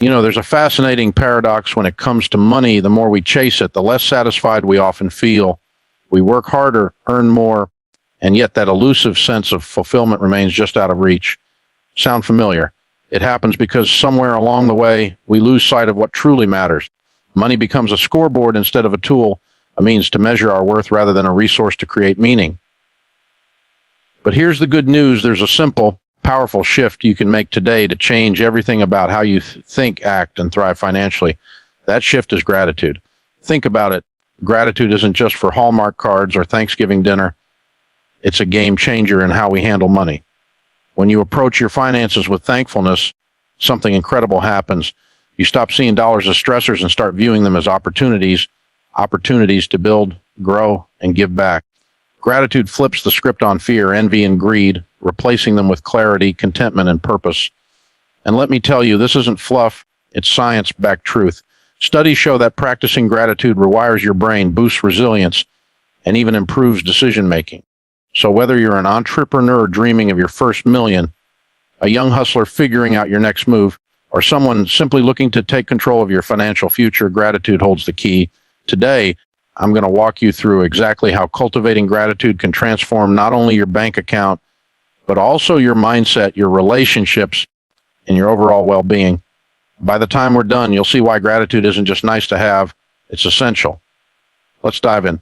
There's a fascinating paradox when it comes to money. The more we chase it, the less satisfied we often feel. We work harder, earn more, and yet that elusive sense of fulfillment remains just out of reach. Sound familiar? It happens because somewhere along the way, we lose sight of what truly matters. Money becomes a scoreboard instead of a tool, a means to measure our worth rather than a resource to create meaning. But here's the good news. There's a simple, powerful shift you can make today to change everything about how you think, act, and thrive financially. That shift is gratitude. Think about it. Gratitude isn't just for Hallmark cards or Thanksgiving dinner. It's a game changer in how we handle money. When you approach your finances with thankfulness, something incredible happens. You stop seeing dollars as stressors and start viewing them as opportunities to build, grow, and give back. Gratitude flips the script on fear, envy, and greed, replacing them with clarity, contentment, and purpose. And let me tell you, this isn't fluff, it's science-backed truth. Studies show that practicing gratitude rewires your brain, boosts resilience, and even improves decision-making. So whether you're an entrepreneur dreaming of your first million, a young hustler figuring out your next move, or someone simply looking to take control of your financial future, gratitude holds the key. Today, I'm going to walk you through exactly how cultivating gratitude can transform not only your bank account, but also your mindset, your relationships, and your overall well-being. By the time we're done, you'll see why gratitude isn't just nice to have, it's essential. Let's dive in.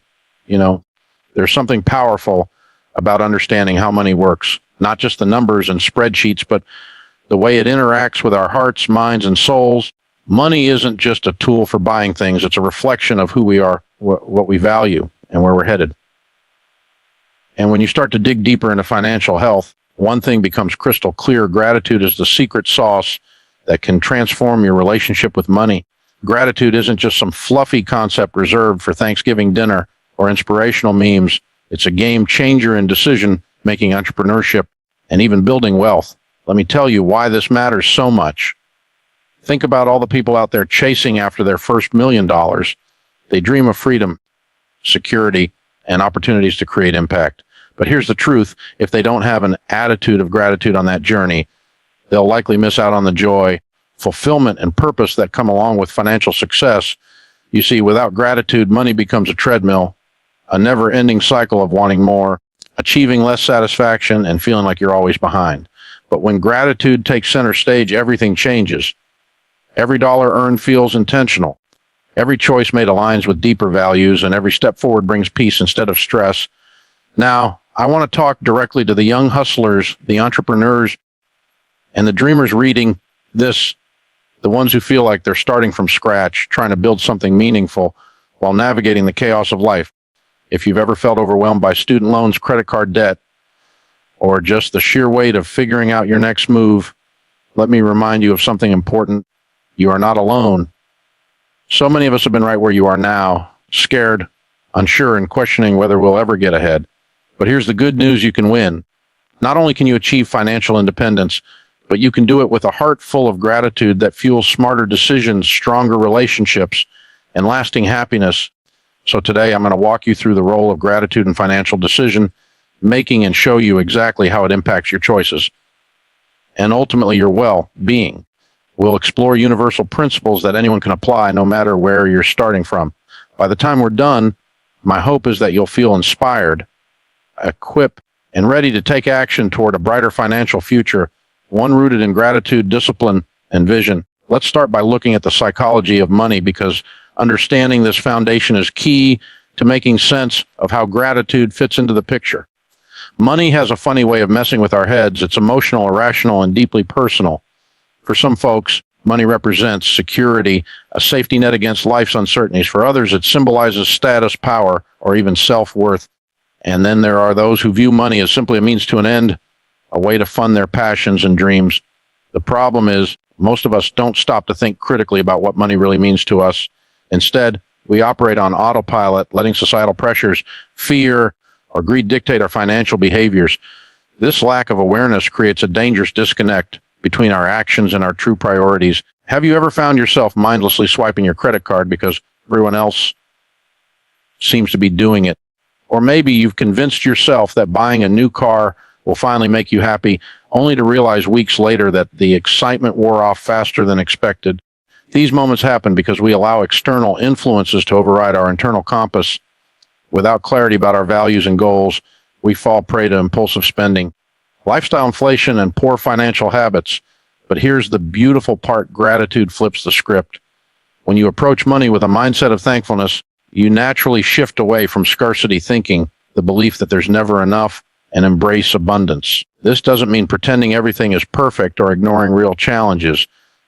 There's something powerful about understanding how money works, not just the numbers and spreadsheets, but the way it interacts with our hearts, minds, and souls. Money isn't just a tool for buying things. It's a reflection of who we are, what we value, and where we're headed. And when you start to dig deeper into financial health, one thing becomes crystal clear. Gratitude is the secret sauce that can transform your relationship with money. Gratitude isn't just some fluffy concept reserved for Thanksgiving dinner or inspirational memes. It's a game changer in decision-making, entrepreneurship, and even building wealth. Let me tell you why this matters so much. Think about all the people out there chasing after their first $1 million. They dream of freedom, security, and opportunities to create impact. But here's the truth. If they don't have an attitude of gratitude on that journey, they'll likely miss out on the joy, fulfillment, and purpose that come along with financial success. You see, without gratitude, money becomes a treadmill, a never-ending cycle of wanting more, achieving less satisfaction, and feeling like you're always behind. But when gratitude takes center stage, everything changes. Every dollar earned feels intentional. Every choice made aligns with deeper values, and every step forward brings peace instead of stress. Now, I want to talk directly to the young hustlers, the entrepreneurs, and the dreamers reading this, the ones who feel like they're starting from scratch, trying to build something meaningful while navigating the chaos of life. If you've ever felt overwhelmed by student loans, credit card debt, or just the sheer weight of figuring out your next move, let me remind you of something important. You are not alone. So many of us have been right where you are now, scared, unsure, and questioning whether we'll ever get ahead. But here's the good news: you can win. Not only can you achieve financial independence, but you can do it with a heart full of gratitude that fuels smarter decisions, stronger relationships, and lasting happiness. So today I'm going to walk you through the role of gratitude in financial decision making and show you exactly how it impacts your choices and ultimately your well-being. We'll explore universal principles that anyone can apply no matter where you're starting from. By the time we're done, my hope is that you'll feel inspired, equipped, and ready to take action toward a brighter financial future, one rooted in gratitude, discipline, and vision. Let's start by looking at the psychology of money, because understanding this foundation is key to making sense of how gratitude fits into the picture. Money has a funny way of messing with our heads. It's emotional, irrational, and deeply personal. For some folks, money represents security, a safety net against life's uncertainties. For others, it symbolizes status, power, or even self-worth. And then there are those who view money as simply a means to an end, a way to fund their passions and dreams. The problem is, most of us don't stop to think critically about what money really means to us. Instead, we operate on autopilot, letting societal pressures, fear, or greed dictate our financial behaviors. This lack of awareness creates a dangerous disconnect between our actions and our true priorities. Have you ever found yourself mindlessly swiping your credit card because everyone else seems to be doing it? Or maybe you've convinced yourself that buying a new car will finally make you happy, only to realize weeks later that the excitement wore off faster than expected. These moments happen because we allow external influences to override our internal compass. Without clarity about our values and goals, we fall prey to impulsive spending, lifestyle inflation, and poor financial habits. But here's the beautiful part: gratitude flips the script. When you approach money with a mindset of thankfulness, you naturally shift away from scarcity thinking, the belief that there's never enough, and embrace abundance. This doesn't mean pretending everything is perfect or ignoring real challenges.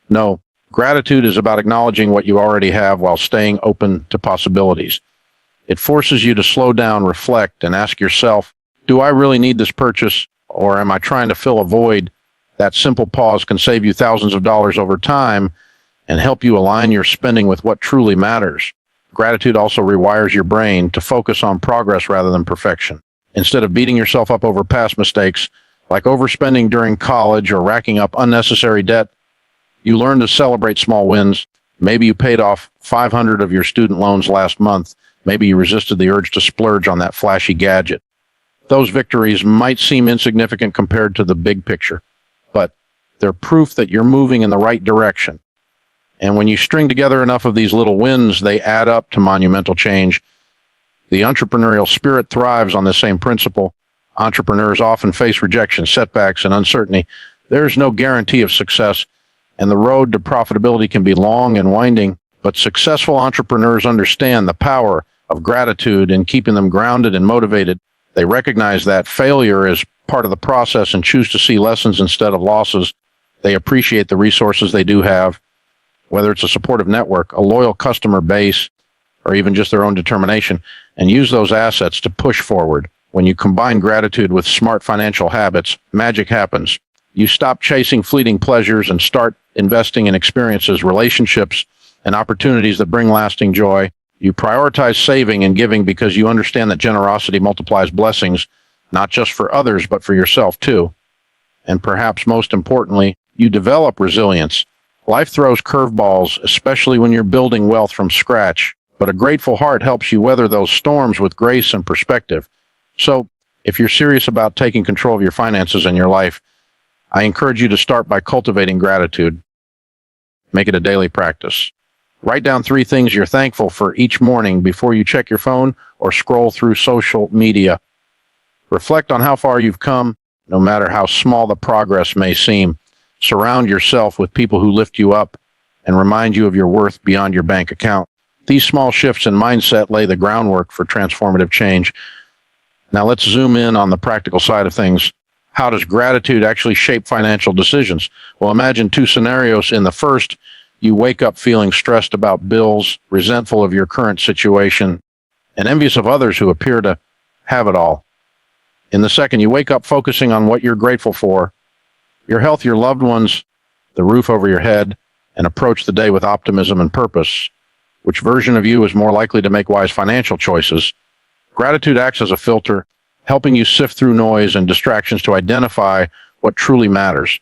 No, gratitude is about acknowledging what you already have while staying open to possibilities. It forces you to slow down, reflect, and ask yourself, do I really need this purchase, or am I trying to fill a void? That simple pause can save you thousands of dollars over time and help you align your spending with what truly matters. Gratitude also rewires your brain to focus on progress rather than perfection. Instead of beating yourself up over past mistakes, like overspending during college or racking up unnecessary debt, you learn to celebrate small wins. Maybe you paid off 500 of your student loans last month. Maybe you resisted the urge to splurge on that flashy gadget. Those victories might seem insignificant compared to the big picture, but they're proof that you're moving in the right direction. And when you string together enough of these little wins, they add up to monumental change. The entrepreneurial spirit thrives on the same principle. Entrepreneurs often face rejection, setbacks, and uncertainty. There is no guarantee of success, and the road to profitability can be long and winding, but successful entrepreneurs understand the power of gratitude in keeping them grounded and motivated. They recognize that failure is part of the process and choose to see lessons instead of losses. They appreciate the resources they do have, whether it's a supportive network, a loyal customer base, or even just their own determination, and use those assets to push forward. When you combine gratitude with smart financial habits, magic happens. You stop chasing fleeting pleasures and start investing in experiences, relationships, and opportunities that bring lasting joy. You prioritize saving and giving because you understand that generosity multiplies blessings, not just for others, but for yourself too. And perhaps most importantly, you develop resilience. Life throws curveballs, especially when you're building wealth from scratch, but a grateful heart helps you weather those storms with grace and perspective. So, if you're serious about taking control of your finances and your life, I encourage you to start by cultivating gratitude. Make it a daily practice. Write down 3 things you're thankful for each morning before you check your phone or scroll through social media. Reflect on how far you've come, no matter how small the progress may seem. Surround yourself with people who lift you up and remind you of your worth beyond your bank account. These small shifts in mindset lay the groundwork for transformative change. Now let's zoom in on the practical side of things. How does gratitude actually shape financial decisions? Well, imagine 2 scenarios. In the first, you wake up feeling stressed about bills, resentful of your current situation, and envious of others who appear to have it all. In the second, you wake up focusing on what you're grateful for: your health, your loved ones, the roof over your head, and approach the day with optimism and purpose. Which version of you is more likely to make wise financial choices? Gratitude acts as a filter, helping you sift through noise and distractions to identify what truly matters.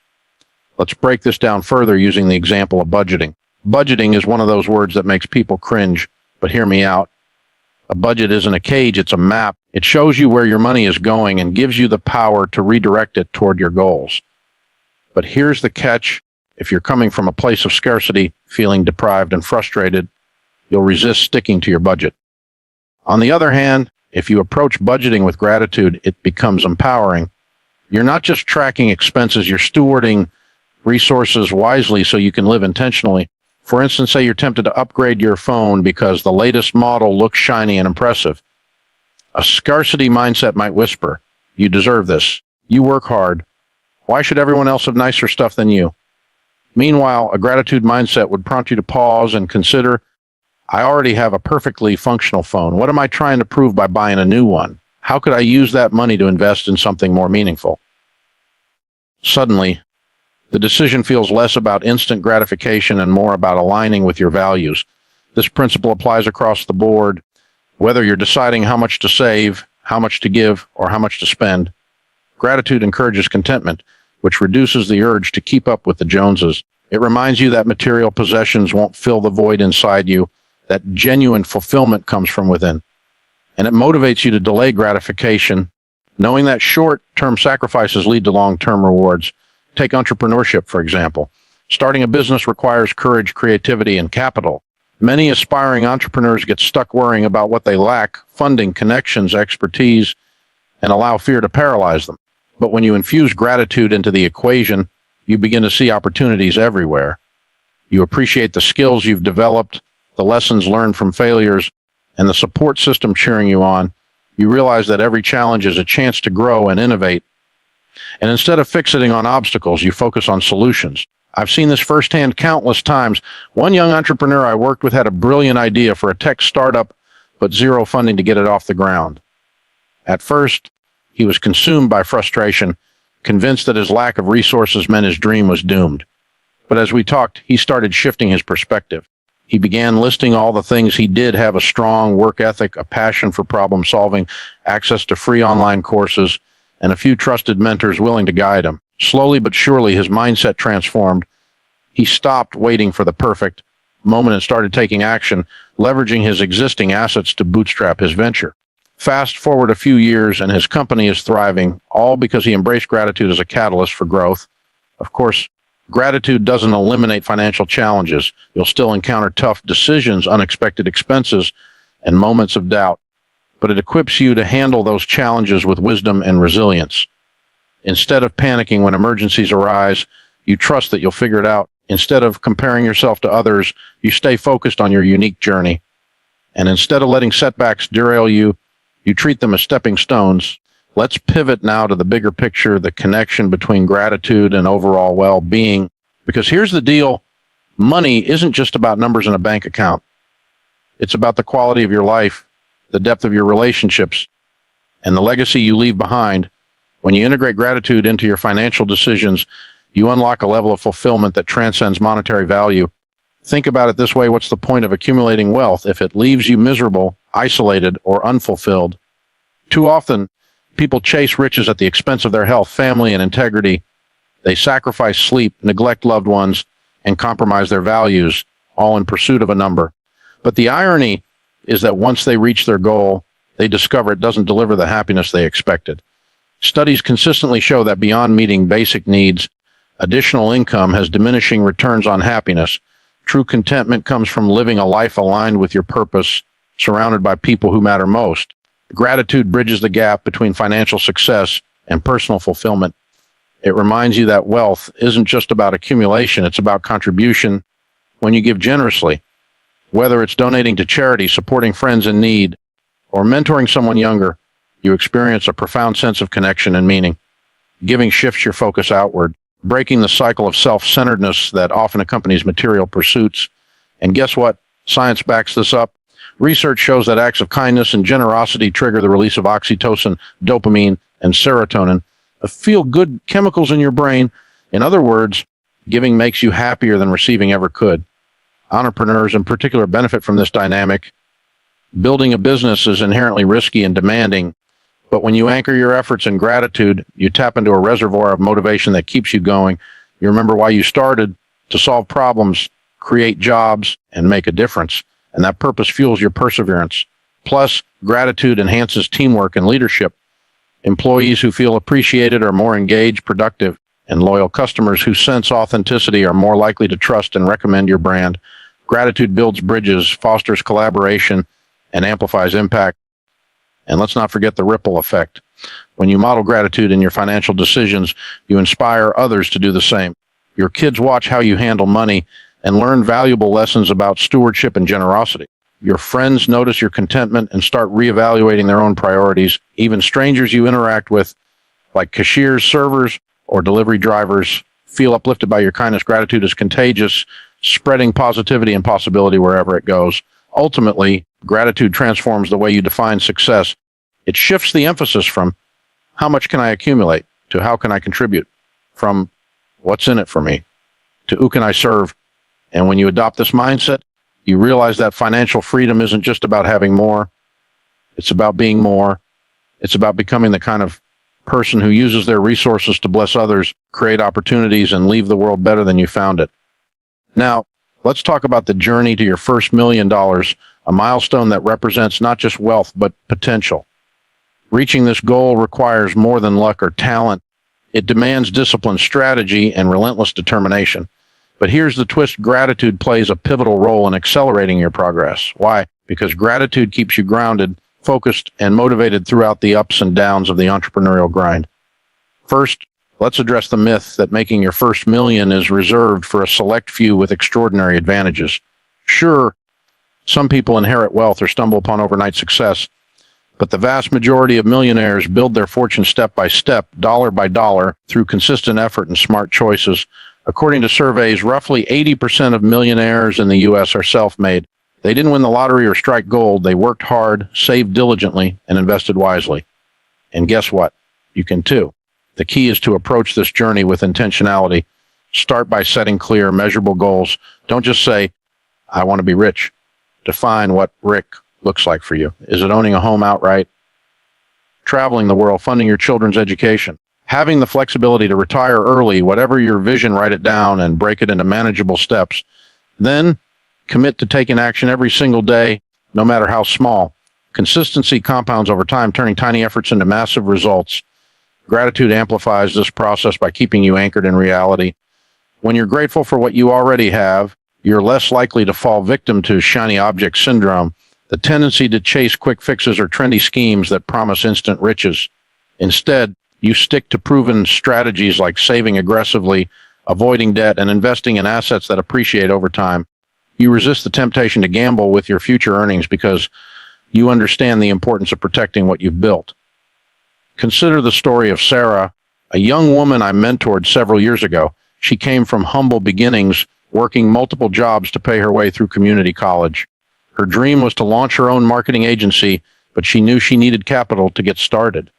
Let's break this down further using the example of budgeting. Budgeting is one of those words that makes people cringe, but hear me out. A budget isn't a cage, it's a map. It shows you where your money is going and gives you the power to redirect it toward your goals. But here's the catch: if you're coming from a place of scarcity, feeling deprived and frustrated, you'll resist sticking to your budget. On the other hand, if you approach budgeting with gratitude, it becomes empowering. You're not just tracking expenses, you're stewarding resources wisely so you can live intentionally. For instance, say you're tempted to upgrade your phone because the latest model looks shiny and impressive. A scarcity mindset might whisper, "You deserve this. You work hard. Why should everyone else have nicer stuff than you?" Meanwhile, a gratitude mindset would prompt you to pause and consider, I already have a perfectly functional phone. What am I trying to prove by buying a new one? How could I use that money to invest in something more meaningful? Suddenly, the decision feels less about instant gratification and more about aligning with your values. This principle applies across the board, whether you're deciding how much to save, how much to give, or how much to spend. Gratitude encourages contentment, which reduces the urge to keep up with the Joneses. It reminds you that material possessions won't fill the void inside you, that genuine fulfillment comes from within. And it motivates you to delay gratification, knowing that short-term sacrifices lead to long-term rewards. Take entrepreneurship, for example. Starting a business requires courage, creativity, and capital. Many aspiring entrepreneurs get stuck worrying about what they lack: funding, connections, expertise, and allow fear to paralyze them. But when you infuse gratitude into the equation, you begin to see opportunities everywhere. You appreciate the skills you've developed, the lessons learned from failures, and the support system cheering you on. You realize that every challenge is a chance to grow and innovate. And instead of fixating on obstacles, you focus on solutions. I've seen this firsthand countless times. One young entrepreneur I worked with had a brilliant idea for a tech startup, but zero funding to get it off the ground. At first, he was consumed by frustration, convinced that his lack of resources meant his dream was doomed. But as we talked, he started shifting his perspective. He began listing all the things he did have: a strong work ethic, a passion for problem solving, access to free online courses, and a few trusted mentors willing to guide him. Slowly but surely, his mindset transformed. He stopped waiting for the perfect moment and started taking action, leveraging his existing assets to bootstrap his venture. Fast forward a few years and his company is thriving, all because he embraced gratitude as a catalyst for growth. Of course, gratitude doesn't eliminate financial challenges. You'll still encounter tough decisions, unexpected expenses, and moments of doubt. But it equips you to handle those challenges with wisdom and resilience. Instead of panicking when emergencies arise, you trust that you'll figure it out. Instead of comparing yourself to others, you stay focused on your unique journey. And instead of letting setbacks derail you, you treat them as stepping stones. Let's pivot now to the bigger picture, the connection between gratitude and overall well-being. Because here's the deal: money isn't just about numbers in a bank account. It's about the quality of your life, the depth of your relationships, and the legacy you leave behind. When you integrate gratitude into your financial decisions, you unlock a level of fulfillment that transcends monetary value. Think about it this way: what's the point of accumulating wealth if it leaves you miserable, isolated, or unfulfilled? Too often, people chase riches at the expense of their health, family, and integrity. They sacrifice sleep, neglect loved ones, and compromise their values, all in pursuit of a number. But the irony is that once they reach their goal, they discover it doesn't deliver the happiness they expected. Studies consistently show that beyond meeting basic needs, additional income has diminishing returns on happiness. True contentment comes from living a life aligned with your purpose, surrounded by people who matter most. Gratitude bridges the gap between financial success and personal fulfillment. It reminds you that wealth isn't just about accumulation, it's about contribution. When you give generously, whether it's donating to charity, supporting friends in need, or mentoring someone younger, you experience a profound sense of connection and meaning. Giving shifts your focus outward, breaking the cycle of self-centeredness that often accompanies material pursuits. And guess what? Science backs this up. Research shows that acts of kindness and generosity trigger the release of oxytocin, dopamine, and serotonin, the feel-good chemicals in your brain. In other words, giving makes you happier than receiving ever could. Entrepreneurs in particular benefit from this dynamic. Building a business is inherently risky and demanding, but when you anchor your efforts in gratitude, you tap into a reservoir of motivation that keeps you going. You remember why you started: to solve problems, create jobs, and make a difference. And that purpose fuels your perseverance. Plus, gratitude enhances teamwork and leadership. Employees who feel appreciated are more engaged, productive, and loyal. Customers who sense authenticity are more likely to trust and recommend your brand. Gratitude builds bridges, fosters collaboration, and amplifies impact. And let's not forget the ripple effect. When you model gratitude in your financial decisions, you inspire others to do the same. Your kids watch how you handle money and learn valuable lessons about stewardship and generosity. Your friends notice your contentment and start reevaluating their own priorities. Even strangers you interact with, like cashiers, servers, or delivery drivers, feel uplifted by your kindness. Gratitude is contagious, spreading positivity and possibility wherever it goes. Ultimately, gratitude transforms the way you define success. It shifts the emphasis from how much can I accumulate to how can I contribute, from what's in it for me to who can I serve. And when you adopt this mindset, you realize that financial freedom isn't just about having more. It's about being more. It's about becoming the kind of person who uses their resources to bless others, create opportunities, and leave the world better than you found it. Now, let's talk about the journey to your first $1 million, a milestone that represents not just wealth, but potential. Reaching this goal requires more than luck or talent. It demands discipline, strategy, and relentless determination. But here's the twist: gratitude plays a pivotal role in accelerating your progress. Why? Because gratitude keeps you grounded, focused, and motivated throughout the ups and downs of the entrepreneurial grind. First, let's address the myth that making your first million is reserved for a select few with extraordinary advantages. Sure, some people inherit wealth or stumble upon overnight success, but the vast majority of millionaires build their fortune step by step, dollar by dollar, through consistent effort and smart choices. According to surveys, roughly 80% of millionaires in the U.S. are self-made. They didn't win the lottery or strike gold. They worked hard, saved diligently, and invested wisely. And guess what? You can too. The key is to approach this journey with intentionality. Start by setting clear, measurable goals. Don't just say, I want to be rich. Define what Rick looks like for you. Is it owning a home outright? Traveling the world, funding your children's education? Having the flexibility to retire early? Whatever your vision, write it down and break it into manageable steps. Then commit to taking action every single day, no matter how small. Consistency compounds over time, turning tiny efforts into massive results. Gratitude amplifies this process by keeping you anchored in reality. When you're grateful for what you already have, you're less likely to fall victim to shiny object syndrome, the tendency to chase quick fixes or trendy schemes that promise instant riches. Instead, you stick to proven strategies like saving aggressively, avoiding debt, and investing in assets that appreciate over time. You resist the temptation to gamble with your future earnings because you understand the importance of protecting what you've built. Consider the story of Sarah, a young woman I mentored several years ago. She came from humble beginnings, working multiple jobs to pay her way through community college. Her dream was to launch her own marketing agency, but she knew she needed capital to get started.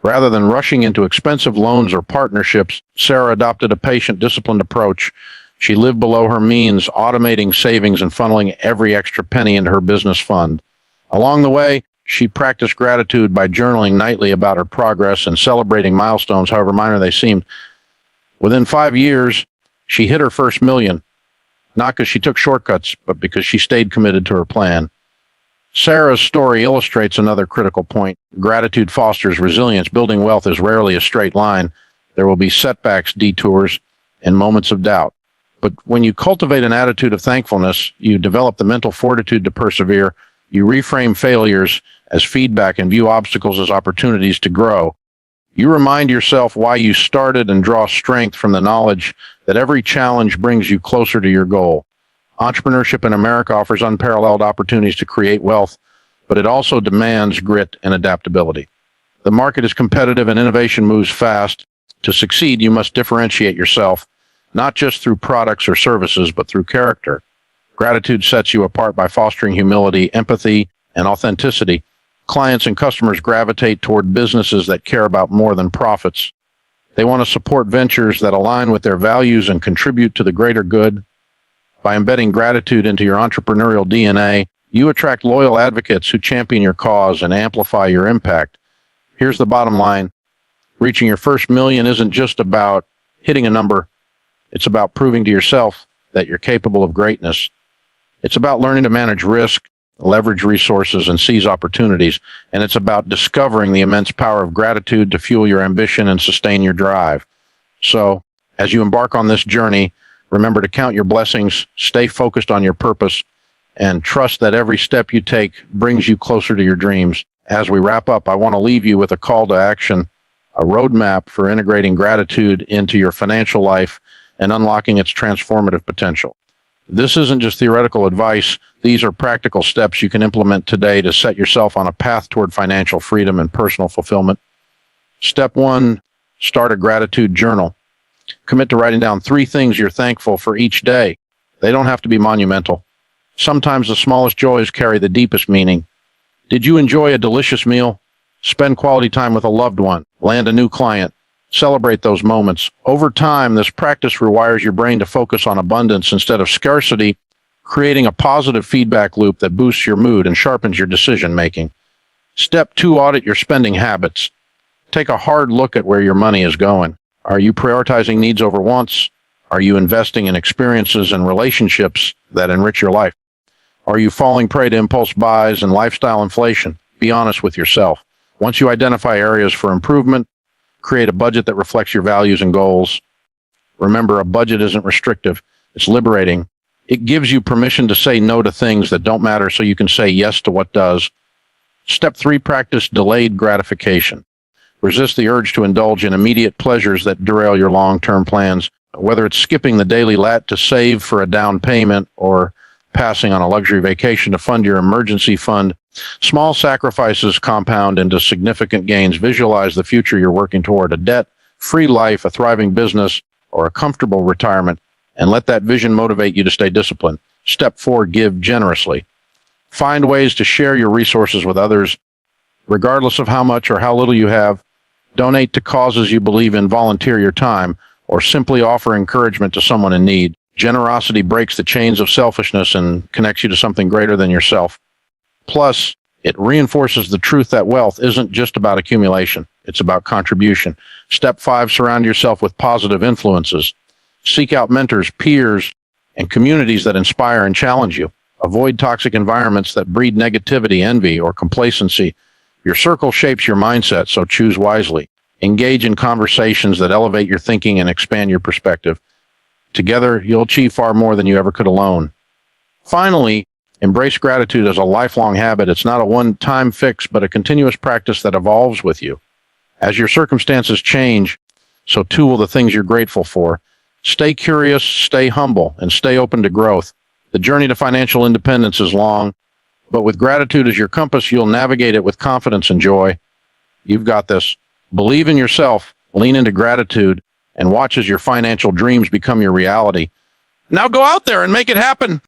Rather than rushing into expensive loans or partnerships, Sarah adopted a patient, disciplined approach. She lived below her means, automating savings and funneling every extra penny into her business fund. Along the way, she practiced gratitude by journaling nightly about her progress and celebrating milestones, however minor they seemed. Within 5 years, she hit her first million, not because she took shortcuts, but because she stayed committed to her plan. Sarah's story illustrates another critical point. Gratitude fosters resilience. Building wealth is rarely a straight line. There will be setbacks, detours, and moments of doubt. But when you cultivate an attitude of thankfulness, you develop the mental fortitude to persevere. You reframe failures as feedback and view obstacles as opportunities to grow. You remind yourself why you started and draw strength from the knowledge that every challenge brings you closer to your goal. Entrepreneurship in America offers unparalleled opportunities to create wealth, but it also demands grit and adaptability. The market is competitive and innovation moves fast. To succeed, you must differentiate yourself, not just through products or services, but through character. Gratitude sets you apart by fostering humility, empathy, and authenticity. Clients and customers gravitate toward businesses that care about more than profits. They want to support ventures that align with their values and contribute to the greater good. By embedding gratitude into your entrepreneurial DNA, you attract loyal advocates who champion your cause and amplify your impact. Here's the bottom line. Reaching your first million isn't just about hitting a number. It's about proving to yourself that you're capable of greatness. It's about learning to manage risk, leverage resources, and seize opportunities. And it's about discovering the immense power of gratitude to fuel your ambition and sustain your drive. So, as you embark on this journey, remember to count your blessings, stay focused on your purpose, and trust that every step you take brings you closer to your dreams. As we wrap up, I want to leave you with a call to action, a roadmap for integrating gratitude into your financial life and unlocking its transformative potential. This isn't just theoretical advice. These are practical steps you can implement today to set yourself on a path toward financial freedom and personal fulfillment. Step 1, start a gratitude journal. Commit to writing down 3 things you're thankful for each day. They don't have to be monumental. Sometimes the smallest joys carry the deepest meaning. Did you enjoy a delicious meal? Spend quality time with a loved one. Land a new client. Celebrate those moments. Over time, this practice rewires your brain to focus on abundance instead of scarcity, creating a positive feedback loop that boosts your mood and sharpens your decision making. Step 2, audit your spending habits. Take a hard look at where your money is going. Are you prioritizing needs over wants? Are you investing in experiences and relationships that enrich your life? Are you falling prey to impulse buys and lifestyle inflation? Be honest with yourself. Once you identify areas for improvement, create a budget that reflects your values and goals. Remember, a budget isn't restrictive. It's liberating. It gives you permission to say no to things that don't matter so you can say yes to what does. Step 3, practice delayed gratification. Resist the urge to indulge in immediate pleasures that derail your long-term plans, whether it's skipping the daily lat to save for a down payment or passing on a luxury vacation to fund your emergency fund. Small sacrifices compound into significant gains. Visualize the future you're working toward, a debt-free life, a thriving business, or a comfortable retirement, and let that vision motivate you to stay disciplined. Step 4, give generously. Find ways to share your resources with others, regardless of how much or how little you have. Donate to causes you believe in, volunteer your time, or simply offer encouragement to someone in need. Generosity breaks the chains of selfishness and connects you to something greater than yourself. Plus, it reinforces the truth that wealth isn't just about accumulation. It's about contribution. Step 5, surround yourself with positive influences. Seek out mentors, peers, and communities that inspire and challenge you. Avoid toxic environments that breed negativity, envy, or complacency. Your circle shapes your mindset, so choose wisely. Engage in conversations that elevate your thinking and expand your perspective. Together, you'll achieve far more than you ever could alone. Finally, embrace gratitude as a lifelong habit. It's not a one-time fix, but a continuous practice that evolves with you. As your circumstances change, so too will the things you're grateful for. Stay curious, stay humble, and stay open to growth. The journey to financial independence is long, but with gratitude as your compass, you'll navigate it with confidence and joy. You've got this. Believe in yourself, lean into gratitude, and watch as your financial dreams become your reality. Now go out there and make it happen.